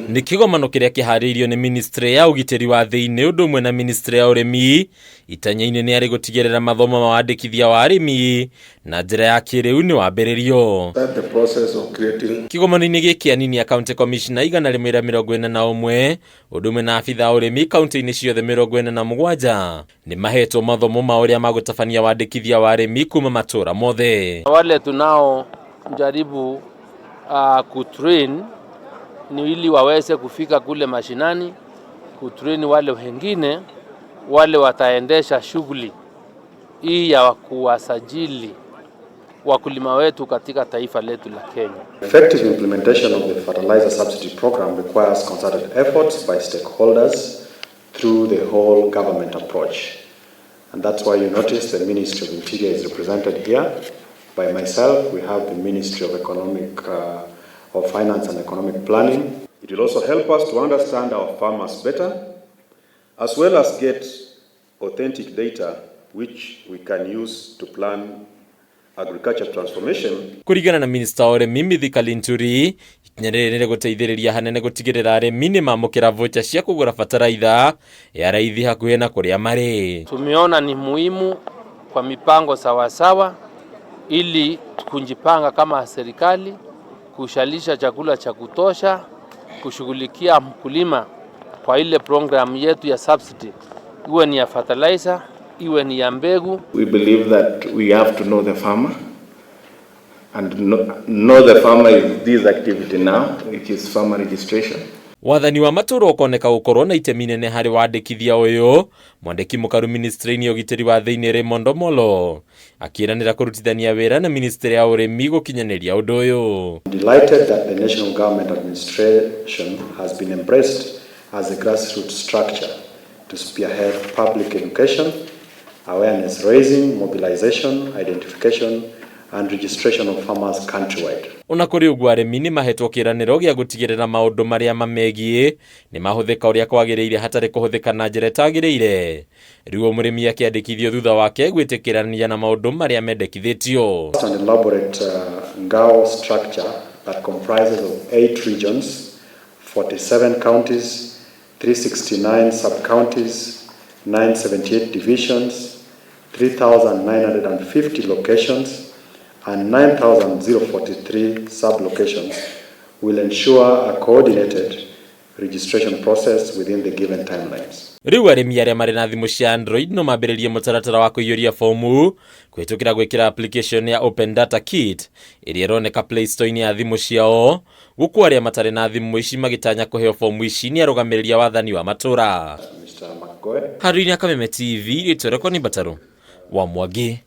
Ni kigomano kiria kihariirio ni ministry ya ugitiri wa thiini undu umwe na ministry ya urimi itanya inene ari gutigirira mathomo ma wandikithia wa arimi na njira ya kiiriu ni wambiririo. Kigomano-ini giki anini ya county commissioner 141 undu umwe na afitha urimi county-ini ciothe 47 ni mahetwo mathomo ma uria magutabania wandikithia wa arimi kuma matura mothe. Wale tunao jaribu kutrain ni ili waweze kufika kule mashinani, kutrain wale wengine wale wataendesha shughuli hii ya kuwasajili wakulima wetu katika taifa letu la Kenya. Effective implementation of the fertilizer subsidy program requires concerted efforts by stakeholders through the whole government approach. And that's why you notice the Ministry of Interior is represented here. By myself, we have the Ministry of Finance and Economic Planning. It will also help us to understand our farmers better, as well as get authentic data which we can use to plan agriculture transformation. Kurigana na Minister Urimi Mithika Linturi, ikinyarire guteithiriria hanene gutigirira arimi nimamukira vocha cia kugura bataraitha ya raithi hakuhe na kuria mari. Tumeona ni muhimu kwa mipango sawasawa ili kunjipanga kama serikali kushalisha chakula cha kutosha, kushughulikia mkulima kwa ile program yetu ya subsidy, iwe ni ya fertilizer, iwe ni ya mbegu. We believe that we have to know the farmer and know the farmer is this activity now, which is farmer registration. Wathani wa maturo ukoneka gukorwo na itemi nene hari wandikithia uyu mwandiki mukaru ministry-ini ugitiri wa thiini Raymond Omolo akiranira kurutithania wira na ministry ya urimi gukinyaniria undu uyu. Delighted that the national government administration has been embraced as a grassroots structure to spearhead public education, awareness raising, mobilization, identification and registration of farmers countrywide. Ona kuri ugu arimi ni mahetwo kiraniro gia gutigirira maundu maria mamegie ni mahuthika uria kwagiriire hatari kuhuthika na njira itagiriire. Riu murimi akiandikithio thutha wake gwitikirania na maundu maria mendekithitio. An elaborate ngao structure that comprises of 8 regions, 47 counties, 369 sub-counties, 978 divisions, 3,950 locations and 9,043 sub-locations will ensure a coordinated registration process within the given timelines. Riu arimi aria mari na thimu cia Android no mambiririe mutaratara wa kuiyuria fomu kwitukira gwikira application ya Open Data Kit iria ironeka Play Store-ini ya thimu ciao, guku aria matari na thimu ici magitanya kuheo fomu ici ni arugamiriria wathani wa matura. Haruni ya Kameme TV, itoreko ni Bataru wa Mwangi.